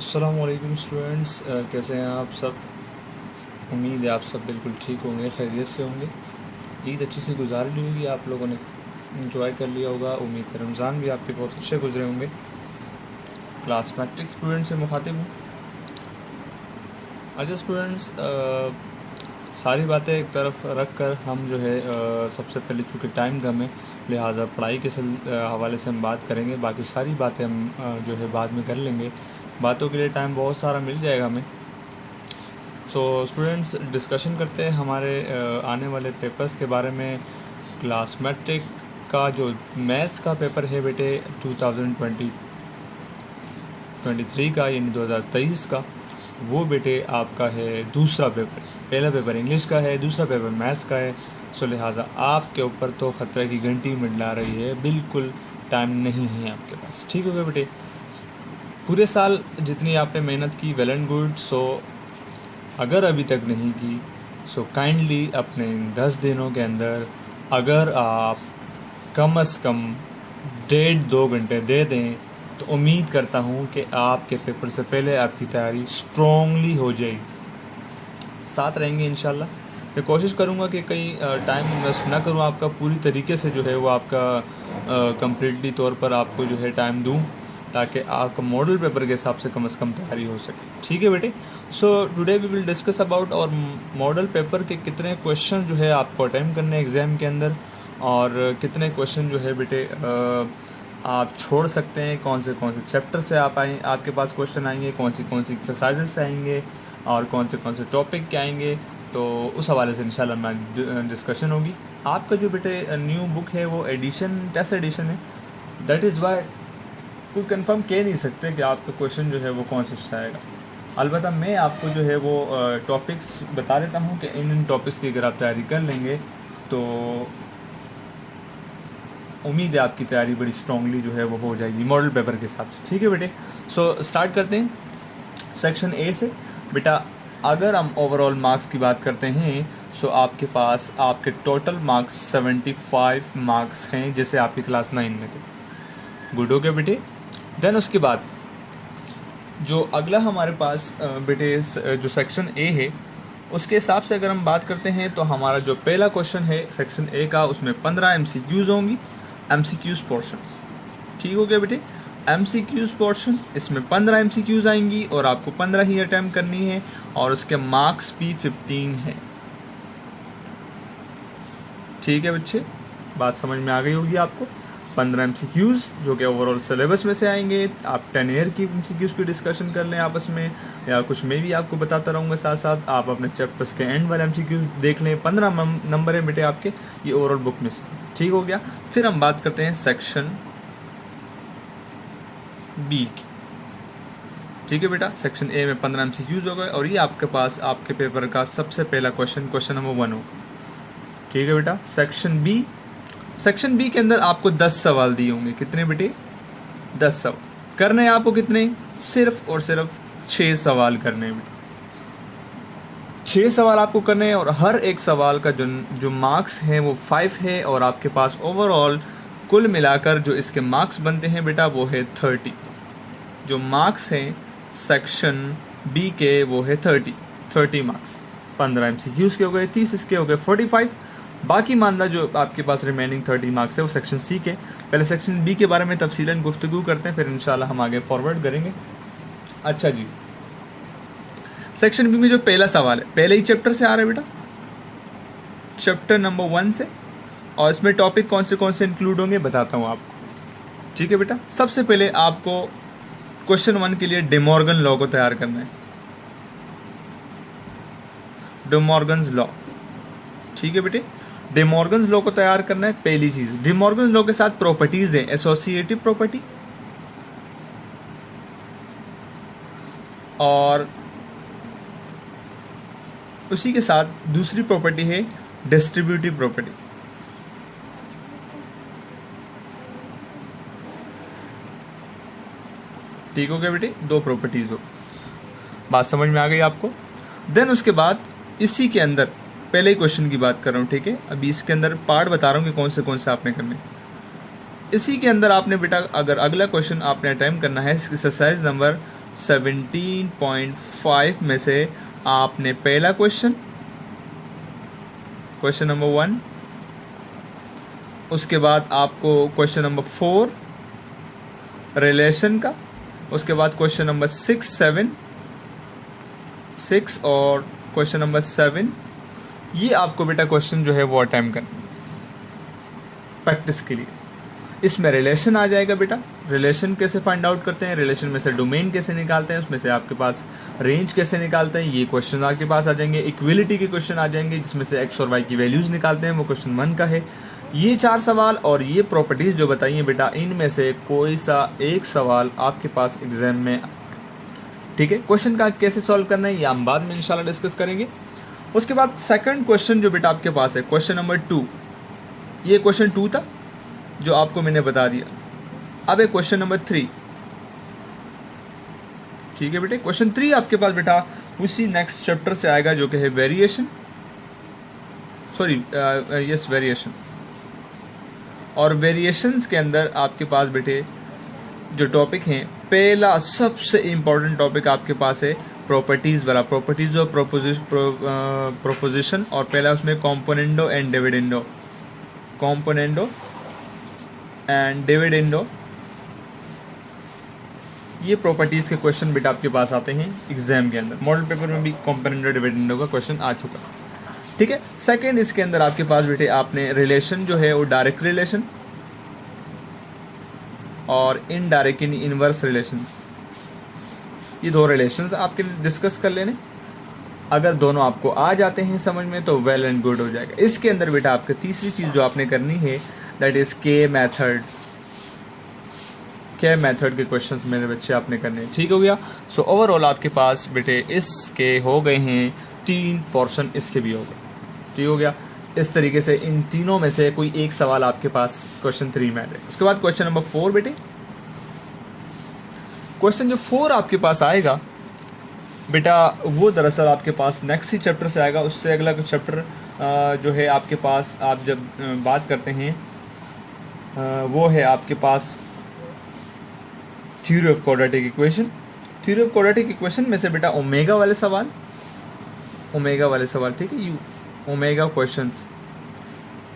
अस्सलामुअलैकुम स्टूडेंट्स, कैसे हैं आप सब। उम्मीद है आप सब बिल्कुल ठीक होंगे, खैरियत से होंगे। ईद अच्छी सी गुजार ली होगी, आप लोगों ने इंजॉय कर लिया होगा। उम्मीद है रमज़ान भी आपके बहुत अच्छे गुजरे होंगे। क्लास मैट्रिक स्टूडेंट से मुखातिब हूँ। अच्छा स्टूडेंट्स, सारी बातें एक तरफ रख कर हम जो है सबसे पहले चूँकि टाइम कम है, लिहाजा पढ़ाई के हवाले से हम बात करेंगे। बाकी सारी बातें हम जो है बाद में कर लेंगे। बातों के लिए टाइम बहुत सारा मिल जाएगा हमें। सो स्टूडेंट्स, डिस्कशन करते हैं हमारे आने वाले पेपर्स के बारे में। क्लास मैट्रिक का जो मैथ्स का पेपर है बेटे 2023 का, यानी 2023 का, वो बेटे आपका है दूसरा पेपर। पहला पेपर इंग्लिश का है, दूसरा पेपर मैथ्स का है। सो लिहाजा आपके ऊपर तो ख़तरे की घंटी मंडरा रही है, बिल्कुल टाइम नहीं है आपके पास। ठीक हो गया बेटे। पूरे साल जितनी आपने मेहनत की वेल एंड गुड। सो अगर अभी तक नहीं की, सो काइंडली अपने इन 10 दिनों के अंदर अगर आप कम से कम 1.5-2 घंटे दे दें तो उम्मीद करता हूँ कि आपके पेपर से पहले आपकी तैयारी स्ट्रॉन्गली हो जाएगी। साथ रहेंगे इंशाल्लाह। मैं कोशिश करूँगा कि कहीं टाइम इन्वेस्ट ना करूँ आपका, पूरी तरीके से जो है वो आपका कम्प्लीटली तौर पर आपको जो है टाइम दूँ, ताकि आपका मॉडल पेपर के हिसाब से कम तैयारी हो सके। ठीक है बेटे। So today we will discuss about और मॉडल पेपर के कितने क्वेश्चन जो है आपको अटेम्प्ट करने एग्ज़ाम के अंदर, और कितने क्वेश्चन जो है बेटे आप छोड़ सकते हैं, कौन से चैप्टर से आपके पास क्वेश्चन आएंगे, कौन सी एक्सरसाइजेस से आएंगे, और कौन से टॉपिक के आएंगे। तो उस हवाले से इंशाल्लाह मैं डिस्कशन होगी। आपका जो बेटे न्यू बुक है वो टेस्ट एडिशन है। दैट इज़ वाई कोई कंफर्म कह नहीं सकते कि आपका क्वेश्चन जो है वो कौन सा आएगा। अलबत्ता मैं आपको जो है वो टॉपिक्स बता देता हूँ कि इन टॉपिक्स की अगर आप तैयारी कर लेंगे तो उम्मीद है आपकी तैयारी बड़ी स्ट्रांगली जो है वो हो जाएगी मॉडल पेपर के हिसाब से। ठीक है बेटे। सो स्टार्ट करते हैं सेक्शन ए से। बेटा अगर हम ओवरऑल मार्क्स की बात करते हैं, सो आपके पास आपके टोटल मार्क्स 75 मार्क्स हैं, जैसे आपकी क्लास 9 में थे। गुड हो गया बेटे। देन उसके बाद जो अगला हमारे पास बेटे जो सेक्शन ए है, उसके हिसाब से अगर हम बात करते हैं तो हमारा जो पहला क्वेश्चन है सेक्शन ए का, उसमें 15 MCQs होंगी। MCQs पोर्शन, ठीक हो गया बेटे। MCQs पोर्शन, इसमें 15 MCQs आएंगी और आपको 15 ही अटैम्प्ट करनी है, और उसके मार्क्स भी 15 है। ठीक है बच्चे, बात समझ में आ गई होगी आपको। 15 MCQs जो कि ओवरऑल सिलेबस में से आएंगे। आप 10 ईयर की MCQs की डिस्कशन कर लें आपस में, या कुछ मैं भी आपको बताता रहूँगा साथ साथ। आप अपने चैप्टर्स के एंड वाले MCQs देख लें। 15 नंबर है बेटे आपके ये ओवरऑल बुक में से। ठीक हो गया। फिर हम बात करते हैं सेक्शन बी की। ठीक है बेटा। सेक्शन ए में 15 MCQs हो गए, और ये आपके पास आपके पेपर का सबसे पहला क्वेश्चन नंबर 1 होगा। ठीक है बेटा। सेक्शन बी के अंदर आपको 10 सवाल दिए होंगे। कितने बेटे? 10 सवाल करने हैं आपको। कितने? सिर्फ और सिर्फ 6 सवाल करने हैं बेटे। 6 सवाल आपको करने हैं, और हर एक सवाल का जो मार्क्स हैं वो 5 है, और आपके पास ओवरऑल कुल मिलाकर जो इसके मार्क्स बनते हैं बेटा वो है 30। जो मार्क्स हैं सेक्शन बी के वो है 30 मार्क्स। 15 MCQs के हो गए, 30 इसके हो गए 45। बाकी मानना जो आपके पास रिमेनिंग 30 मार्क्स है वो सेक्शन सी के। पहले सेक्शन बी के बारे में तफसीलन गुफ्तगू करते हैं, फिर इंशाल्लाह हम आगे फॉरवर्ड करेंगे। अच्छा जी, सेक्शन बी में जो पहला सवाल है पहले ही चैप्टर से आ रहा है बेटा, चैप्टर नंबर 1 से, और इसमें टॉपिक कौन से इंक्लूड होंगे बताता हूँ आपको। ठीक है बेटा। सबसे पहले आपको क्वेश्चन 1 के लिए डे मॉर्गन लॉ को तैयार करना है। डे मॉर्गन्स लॉ, ठीक है बेटे। डे मॉर्गन्स लॉ को तैयार करना है। पहली चीज, डे मॉर्गन्स लॉ के साथ प्रॉपर्टीज हैं, एसोसिएटिव प्रॉपर्टी, और उसी के साथ दूसरी प्रॉपर्टी है डिस्ट्रीब्यूटिव प्रॉपर्टी। ठीक हो गया बेटे। 2 प्रॉपर्टीज हो। बात समझ में आ गई आपको। देन उसके बाद इसी के अंदर पहले ही क्वेश्चन की बात कर रहा हूँ, ठीक है। अभी इसके अंदर पार्ट बता रहा हूँ कि कौन से आपने करने। इसी के अंदर आपने बेटा अगर अगला क्वेश्चन आपने अटैम्प्ट करना है एक्सरसाइज नंबर 17.5 में से आपने पहला क्वेश्चन नंबर 1, उसके बाद आपको क्वेश्चन नंबर 4 रिलेशन का, उसके बाद क्वेश्चन नंबर 6 और क्वेश्चन नंबर 7, ये आपको बेटा क्वेश्चन जो है वो अटेम्प्ट करना प्रैक्टिस के लिए। इसमें रिलेशन आ जाएगा बेटा, रिलेशन कैसे फाइंड आउट करते हैं, रिलेशन में से डोमेन कैसे निकालते हैं, उसमें से आपके पास रेंज कैसे निकालते हैं, ये क्वेश्चन आपके पास आ जाएंगे। इक्वलिटी के क्वेश्चन आ जाएंगे जिसमें से एक्स और वाई की वैल्यूज़ निकालते हैं, वो क्वेश्चन 1 का है। ये 4 सवाल और ये प्रॉपर्टीज़ जो बताइए बेटा, इनमें से कोई सा एक सवाल आपके पास एग्जाम में, ठीक है। क्वेश्चन का कैसे सॉल्व करना है ये हम बाद में इंशाल्लाह डिस्कस करेंगे। उसके बाद सेकंड क्वेश्चन जो बेटा आपके पास है, क्वेश्चन नंबर 2, ये क्वेश्चन 2 था जो आपको मैंने बता दिया। अब है क्वेश्चन नंबर 3, ठीक है बेटे। क्वेश्चन 3 आपके पास बेटा उसी नेक्स्ट चैप्टर से आएगा जो कि है वेरिएशन, वेरिएशन। और वेरिएशंस के अंदर आपके पास बेटे जो टॉपिक हैं, पहला सबसे इम्पॉर्टेंट टॉपिक आपके पास है प्रॉपर्टीज़ वाला, प्रॉपर्टीज़ और प्रोपोजिशन, और पहला उसमें कॉम्पोनेंडो एंड डिविडेंडो, ये प्रॉपर्टीज़ के क्वेश्चन बेटा आपके पास आते हैं एग्जाम के अंदर। मॉडल पेपर में भी कॉम्पोनेंडो डिविडेंडो का क्वेश्चन आ चुका, ठीक है। सेकंड, इसके अंदर आपके पास बेटे आपने रिलेशन जो है वो डायरेक्ट रिलेशन और इनडायरेक्ट यानी इनवर्स रिलेशन, ये 2 रिलेशंस आपके डिस्कस कर लेने। अगर दोनों आपको आ जाते हैं समझ में तो वेल एंड गुड हो जाएगा। इसके अंदर बेटा आपकी तीसरी चीज़ जो आपने करनी है दैट इज़ के मेथड के क्वेश्चंस मेरे बच्चे आपने करने हैं, ठीक हो गया। सो ओवरऑल आपके पास बेटे इसके हो गए हैं 3 पोर्शन, इसके भी हो गए, ठीक हो गया। इस तरीके से इन तीनों में से कोई एक सवाल आपके पास क्वेश्चन 3 में आ जाए। उसके बाद क्वेश्चन नंबर 4 बेटे, क्वेश्चन जो 4 आपके पास आएगा बेटा वो दरअसल आपके पास नेक्स्ट ही चैप्टर से आएगा। उससे अगला चैप्टर जो है आपके पास, आप जब बात करते हैं वो है आपके पास theory of quadratic equation. Theory of quadratic equation में से बेटा ओमेगा वाले सवाल, ठीक है, ओमेगा क्वेश्चंस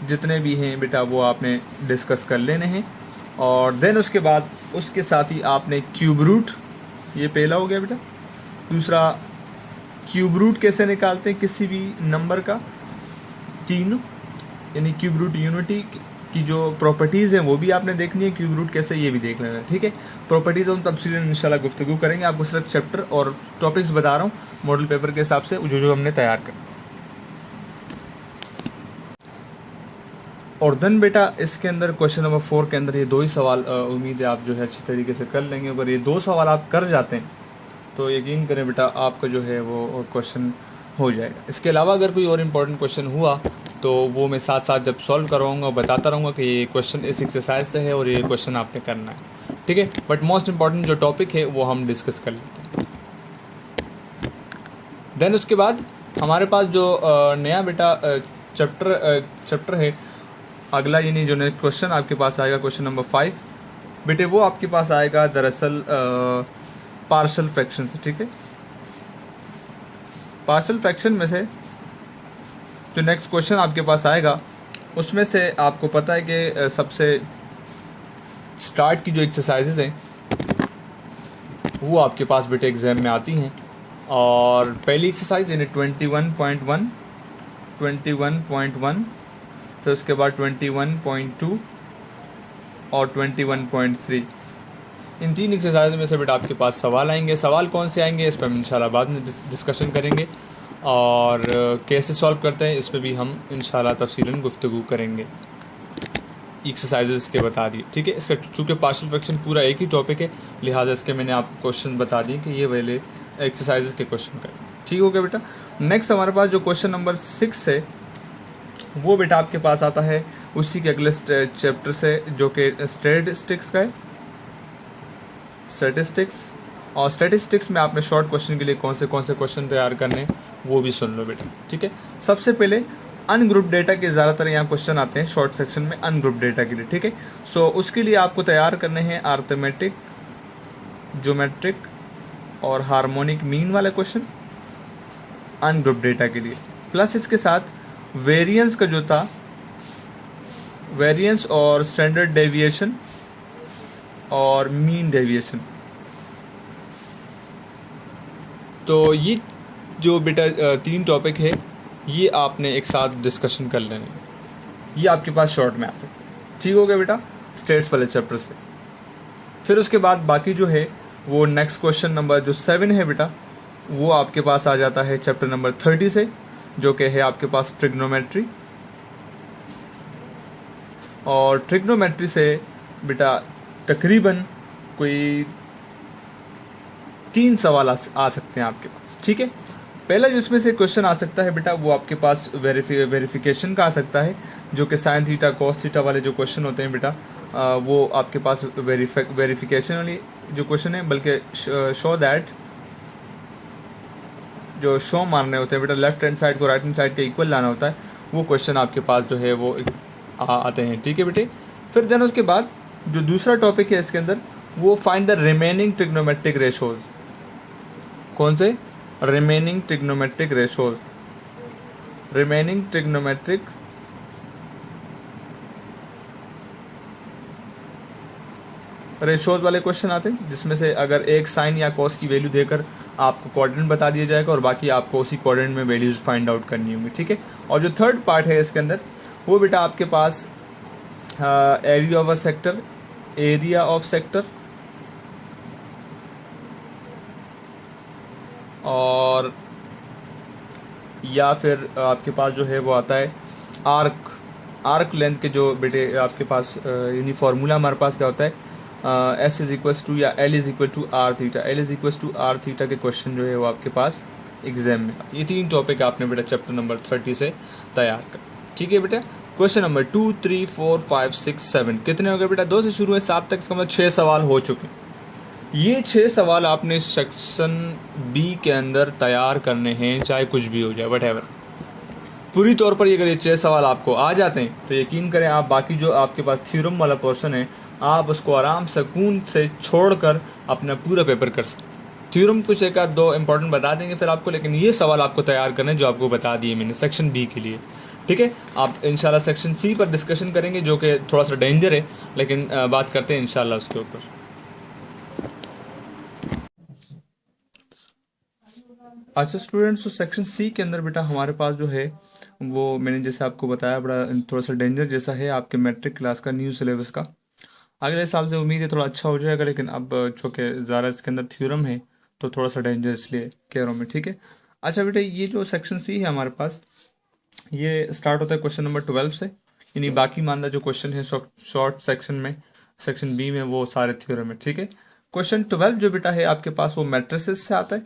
जितने भी हैं बेटा वो आपने डिस्कस कर लेने हैं। और देन उसके बाद उसके साथ ही आपने क्यूब रूट, ये पहला हो गया बेटा। दूसरा, क्यूब रूट कैसे निकालते हैं किसी भी नंबर का, 3 यानी क्यूब रूट यूनिटी की जो प्रॉपर्टीज़ हैं वो भी आपने देखनी है, क्यूब रूट कैसे ये भी देख लेना है, ठीक है। प्रॉपर्टीज़ हम तफसीलन इंशाल्लाह गुफ्तगू करेंगे। आपको सिर्फ चैप्टर और टॉपिक्स बता रहा हूँ मॉडल पेपर के हिसाब से जो हमने तैयार कर। और देन बेटा इसके अंदर क्वेश्चन नंबर 4 के अंदर ये 2 ही सवाल उम्मीद है आप जो है अच्छी तरीके से कर लेंगे। अगर ये 2 सवाल आप कर जाते हैं तो यकीन करें बेटा आपका जो है वो क्वेश्चन हो जाएगा। इसके अलावा अगर कोई और इम्पोर्टेंट क्वेश्चन हुआ तो वो मैं साथ साथ जब सॉल्व करवाऊँगा बताता रहूँगा कि ये क्वेश्चन इस एक्सरसाइज से है और ये क्वेश्चन आपने करना है, ठीक है। बट मोस्ट इम्पॉर्टेंट जो टॉपिक है वो हम डिस्कस कर लेते हैं। देन उसके बाद हमारे पास जो नया बेटा चैप्टर है अगला, यानी जो नेक्स्ट क्वेश्चन आपके पास आएगा क्वेश्चन नंबर 5 बेटे, वो आपके पास आएगा दरअसल पार्शियल फ्रैक्शन से, ठीक है। पार्शियल फ्रैक्शन में से जो नेक्स्ट क्वेश्चन आपके पास आएगा उसमें से आपको पता है कि सबसे स्टार्ट की जो एक्सरसाइजेज हैं वो आपके पास बेटे एग्ज़ाम में आती हैं। और पहली एक्सरसाइज यानी 21.1 फिर उसके बाद 21.2 और 21.3, इन 3 एक्सरसाइज में से बेटा आपके पास सवाल आएंगे। सवाल कौन से आएंगे इस पर हम इंशाल्लाह बाद में डिस्कशन करेंगे, और कैसे सॉल्व करते हैं इस पर भी हम इंशाल्लाह तफसीलन गुफ्तगू करेंगे। एक्सरसाइजेस के बता दिए, ठीक है। इसका चूँकि पार्शियल फ्रैक्शन पूरा एक ही टॉपिक है लिहाजा इसके मैंने आपको क्वेश्चन बता दिए कि ये वाले एक्सरसाइजेस के क्वेश्चन करें, ठीक हो गया बेटा। नेक्स्ट हमारे पास जो क्वेश्चन नंबर 6 है वो बेटा आपके पास आता है उसी के अगले चैप्टर से जो कि स्टैटिस्टिक्स का है, और स्टैटिस्टिक्स में आपने शॉर्ट क्वेश्चन के लिए कौन से क्वेश्चन तैयार करने हैं वो भी सुन लो बेटा, ठीक है। सबसे पहले अनग्रुप डेटा के ज़्यादातर यहाँ क्वेश्चन आते हैं शॉर्ट सेक्शन में अनग्रुप डेटा के लिए, ठीक है। सो उसके लिए आपको तैयार करने हैं अर्थमेटिक, ज्योमेट्रिक और हार्मोनिक मीन वाला क्वेश्चन अनग्रुप डेटा के लिए, प्लस इसके साथ वेरिएंस का जो था, वेरिएंस और स्टैंडर्ड डेविएशन और मीन डेविएशन। तो ये जो बेटा 3 टॉपिक है ये आपने एक साथ डिस्कशन कर लेने, ये आपके पास शॉर्ट में आ सकते हैं। ठीक हो गया बेटा स्टेट्स वाले चैप्टर से। फिर उसके बाद बाकी जो है वो नेक्स्ट क्वेश्चन नंबर जो 7 है बेटा, वो आपके पास आ जाता है चैप्टर नंबर 30 से, जो कि है आपके पास ट्रिग्नोमेट्री। और ट्रिग्नोमेट्री से बेटा तकरीबन कोई 3 सवाल आ सकते हैं आपके पास। ठीक है, पहला जो इसमें से क्वेश्चन आ सकता है बेटा वो आपके पास वेरिफिकेशन का आ सकता है, जो कि साइन थीटा कॉस थीटा वाले जो क्वेश्चन होते हैं बेटा, वो आपके पास वेरिफिकेशन वाली जो क्वेश्चन है, बल्कि शो दैट जो शो मारने होते हैं बेटा, लेफ्ट हैंड साइड को राइट हैंड साइड के इक्वल लाना होता है, वो क्वेश्चन आपके पास जो है वो आते हैं। ठीक है बेटे। फिर देन उसके बाद जो दूसरा टॉपिक है इसके अंदर वो find the remaining trigonometric ratios. कौन से? Remaining trigonometric ratios, remaining trigonometric ratios वाले क्वेश्चन आते हैं, जिसमें से अगर एक साइन या कॉस की वैल्यू देकर आपको कोऑर्डिनेट बता दिया जाएगा और बाकी आपको उसी कोऑर्डिनेट में वैल्यूज फाइंड आउट करनी होंगी। ठीक है। और जो थर्ड पार्ट है इसके अंदर वो बेटा आपके पास area of a sector, area of sector और या फिर आपके पास जो है वो आता है आर्क लेंथ के जो बेटे आपके पास यानी फार्मूला हमारे पास क्या होता है, एस इज इक्वल्स टू या L is equal to R theta, L is equals to R theta के क्वेश्चन जो है वो आपके पास एग्जाम में। ये 3 टॉपिक आपने बेटा चैप्टर नंबर 30 से तैयार कर। ठीक है बेटा। क्वेश्चन नंबर 2, 3, 4, 5, 6, 7 कितने हो गए बेटा? 2 से शुरू है 7 तक, इसका मतलब 6 सवाल हो चुके हैं। ये 6 सवाल आपने सेक्शन बी के अंदर तैयार करने हैं, चाहे कुछ भी हो जाए, वट पूरी तौर पर अगर ये 6 सवाल आपको आ जाते हैं तो यकीन करें आप बाकी जो आपके पास थ्योरम वाला पोर्शन है आप उसको आराम सुकून से छोड़कर अपना पूरा पेपर कर सकते। थ्योरम कुछ एक आध 2 इंपॉर्टेंट बता देंगे फिर आपको, लेकिन ये सवाल आपको तैयार करने जो आपको बता दिए मैंने सेक्शन बी के लिए। ठीक है। आप इंशाल्लाह सेक्शन सी पर डिस्कशन करेंगे जो कि थोड़ा सा डेंजर है, लेकिन बात करते हैं इंशाल्लाह उसके ऊपर। अच्छा स्टूडेंट्स, तो सेक्शन सी के अंदर बेटा हमारे पास जो है वो मैंने जैसे आपको बताया बड़ा थोड़ा सा डेंजर जैसा है आपके मैट्रिक क्लास का न्यू सिलेबस का। अगले साल से उम्मीद है थोड़ा अच्छा हो जाएगा, लेकिन अब चूँकि ज़्यादा इसके अंदर थ्योरम है तो थोड़ा सा डेंजर इसलिए कह रहा हूँ मैं। ठीक है। अच्छा बेटा, ये जो सेक्शन सी है हमारे पास ये स्टार्ट होता है क्वेश्चन नंबर 12 से, यानी बाकी मानदा जो क्वेश्चन है शॉर्ट सेक्शन में, सेक्शन बी में, वो सारे थ्योरम है। ठीक है। क्वेश्चन 12 जो बेटा है आपके पास वो मैट्रिसेस से आता है,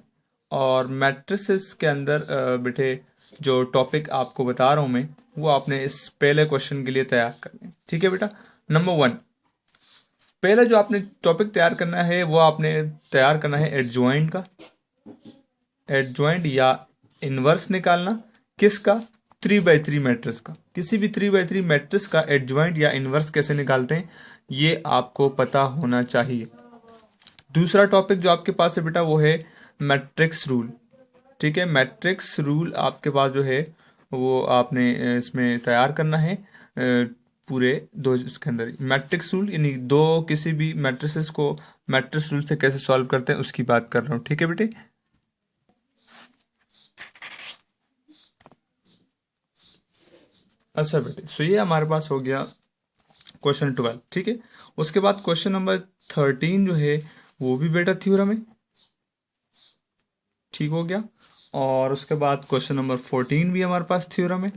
और मैट्रिसेस के अंदर बेटे जो टॉपिक आपको बता रहा हूँ मैं वो आपने इस पहले क्वेश्चन के लिए तैयार करना है। ठीक है बेटा। नंबर 1, पहला जो आपने टॉपिक तैयार करना है वो आपने तैयार करना है एडजॉइंट का, एडजॉइंट या इनवर्स निकालना। किसका? 3/3 मैट्रिक्स का। किसी भी 3/3 मैट्रिक्स का एडजॉइंट या इनवर्स कैसे निकालते हैं ये आपको पता होना चाहिए। दूसरा टॉपिक जो आपके पास है बेटा वो है मैट्रिक्स रूल। ठीक है। मैट्रिक्स रूल आपके पास जो है वो आपने इसमें तैयार करना है पूरे 2 इसके अंदर। मैट्रिक्स रूल यानी 2 किसी भी मैट्रिसेस को मैट्रिक्स रूल से कैसे सॉल्व करते हैं उसकी बात कर रहा हूँ। ठीक है बेटे। अच्छा बेटे, सो ये हमारे पास हो गया क्वेश्चन 12। ठीक है। उसके बाद क्वेश्चन नंबर 13 जो है वो भी बेटा थ्योरम है। ठीक हो गया। और उसके बाद क्वेश्चन नंबर 14 भी हमारे पास थ्योरम है।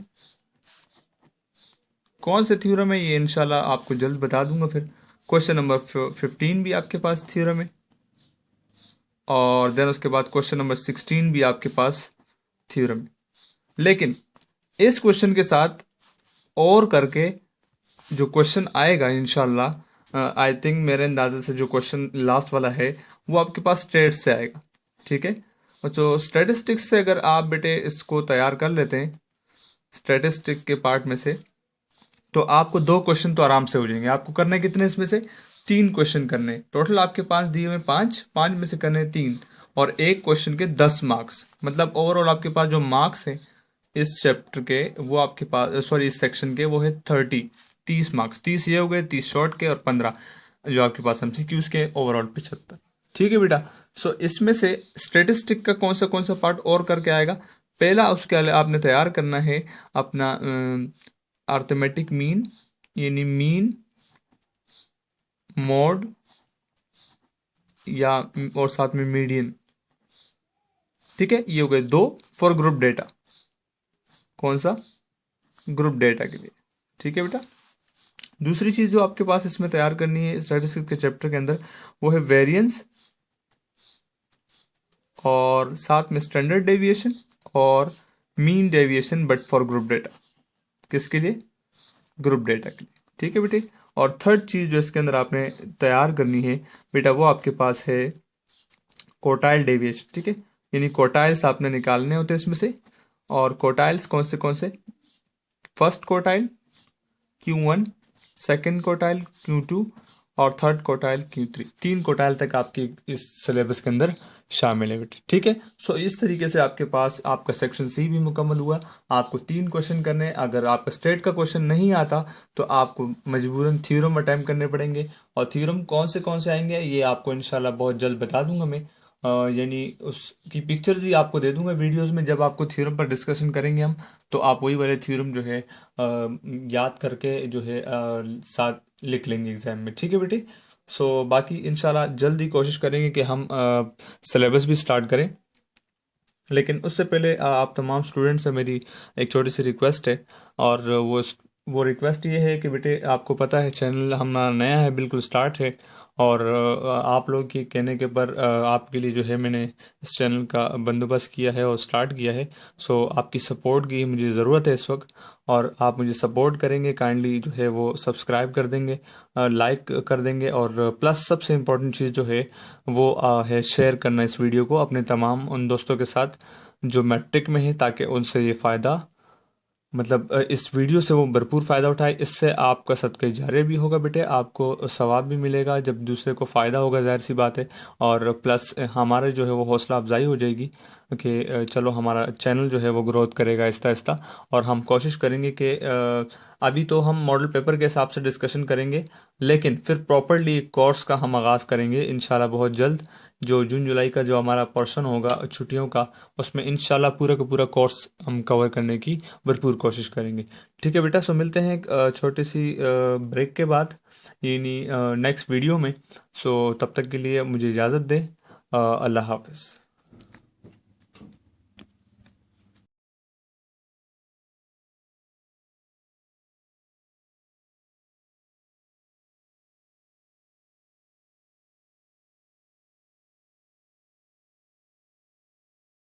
कौन से थ्योरम है ये इंशाल्लाह आपको जल्द बता दूंगा। फिर क्वेश्चन नंबर 15 भी आपके पास थ्योरम है, और देन उसके बाद क्वेश्चन नंबर 16 भी आपके पास थ्योरम है। लेकिन इस क्वेश्चन के साथ और करके जो क्वेश्चन आएगा इंशाल्लाह, आई थिंक मेरे अंदाजे से जो क्वेश्चन लास्ट वाला है वो आपके पास स्टेट्स से आएगा। ठीक है। और जो स्टैटिस्टिक्स से अगर आप बेटे इसको तैयार कर लेते हैं स्टैटिस्टिक के पार्ट में से, तो आपको 2 क्वेश्चन तो आराम से हो जाएंगे। आपको करने कितने इसमें से 3 क्वेश्चन करने, टोटल आपके पास दिए हुए 5 में से करने 3, और एक क्वेश्चन के 10 मार्क्स, मतलब ओवरऑल आपके पास जो मार्क्स है इस चैप्टर के वो आपके पास, सॉरी इस सेक्शन के, वो है 30 मार्क्स। 30 ये हो गए, 30 शॉर्ट के और 15 जो आपके पास एमसीक्यूज के, ओवरऑल 75। ठीक है बेटा। सो इसमें से स्टेटिस्टिक का कौन सा पार्ट और करके आएगा, पहला उसके लिए आपने तैयार करना है अपना अर्थमेटिक मीन, यानी मीन, मोड या और साथ में मीडियन। ठीक है, ये हो गए 2 फॉर ग्रुप डेटा। कौन सा? ग्रुप डेटा के लिए। ठीक है बेटा। दूसरी चीज जो आपके पास इसमें तैयार करनी है स्टैटिस्टिक्स के चैप्टर के अंदर, वो है वेरिएंस और साथ में स्टैंडर्ड डेविएशन और mean deviation, but for group data. किसके लिए? ग्रुप डेटा के लिए। ठीक है बेटे। और थर्ड चीज जो इसके अंदर आपने तैयार करनी है बेटा, वो आपके पास है क्वार्टाइल डेविएशन। ठीक है, यानी क्वार्टाइल्स आपने निकालने होते हैं इसमें से। और क्वार्टाइल्स कौन से? First quartile Q1, second quartile Q2 और थर्ड क्वार्टाइल Q3। 3 क्वार्टाइल तक आपकी इस सिलेबस के अंदर शामिल है बेटे। ठीक है। सो इस तरीके से आपके पास आपका सेक्शन सी भी मुकम्मल हुआ। आपको 3 क्वेश्चन करने, अगर आपका स्टेट का क्वेश्चन नहीं आता तो आपको मजबूरन थ्योरम अटैम्प्ट करने पड़ेंगे। और थ्योरम कौन से आएंगे ये आपको इंशाल्लाह बहुत जल्द बता दूंगा मैं। यानी उसकी पिक्चर भी आपको दे दूंगा वीडियोस में। जब आपको थ्योरम पर डिस्कशन करेंगे हम, तो आप वही वाले थ्योरम जो है याद करके जो है साथ लिख लेंगे एग्जाम में। ठीक है बेटे। सो बाकी इंशाल्लाह जल्दी कोशिश करेंगे कि हम सिलेबस भी स्टार्ट करें। लेकिन उससे पहले आप तमाम स्टूडेंट्स से मेरी एक छोटी सी रिक्वेस्ट है। और वो रिक्वेस्ट ये है कि बेटे आपको पता है चैनल हमारा नया है, बिल्कुल स्टार्ट है। और आप लोग के कहने के पर आपके लिए जो है मैंने इस चैनल का बंदोबस्त किया है और स्टार्ट किया है। सो आपकी सपोर्ट की मुझे ज़रूरत है इस वक्त। और आप मुझे सपोर्ट करेंगे, काइंडली जो है वो सब्सक्राइब कर देंगे, लाइक कर देंगे, और प्लस सबसे इम्पोर्टेंट चीज़ जो है वो है शेयर करना इस वीडियो को अपने तमाम उन दोस्तों के साथ जो मैट्रिक में है, ताकि उनसे ये फ़ायदा, मतलब इस वीडियो से वो भरपूर फ़ायदा उठाए। इससे आपका सदका जारिया भी होगा बेटे, आपको सवाब भी मिलेगा जब दूसरे को फ़ायदा होगा, ज़ाहिर सी बात है। और प्लस हमारे जो है वो हौसला अफजाई हो जाएगी कि चलो हमारा चैनल जो है वो ग्रोथ करेगा आहिस्ता आहिस्ता। और हम कोशिश करेंगे कि अभी तो हम मॉडल पेपर के हिसाब से डिस्कशन करेंगे, लेकिन फिर प्रॉपरली कोर्स का हम आगाज़ करेंगे इंशाल्लाह बहुत जल्द। जो जून जुलाई का जो हमारा पोर्शन होगा छुट्टियों का, उसमें इंशाल्लाह पूरा का पूरा कोर्स हम कवर करने की भरपूर कोशिश करेंगे। ठीक है बेटा। सो मिलते हैं एक छोटी सी ब्रेक के बाद, यानी नेक्स्ट वीडियो में। सो तब तक के लिए मुझे इजाज़त दें। अल्लाह हाफ़िज़।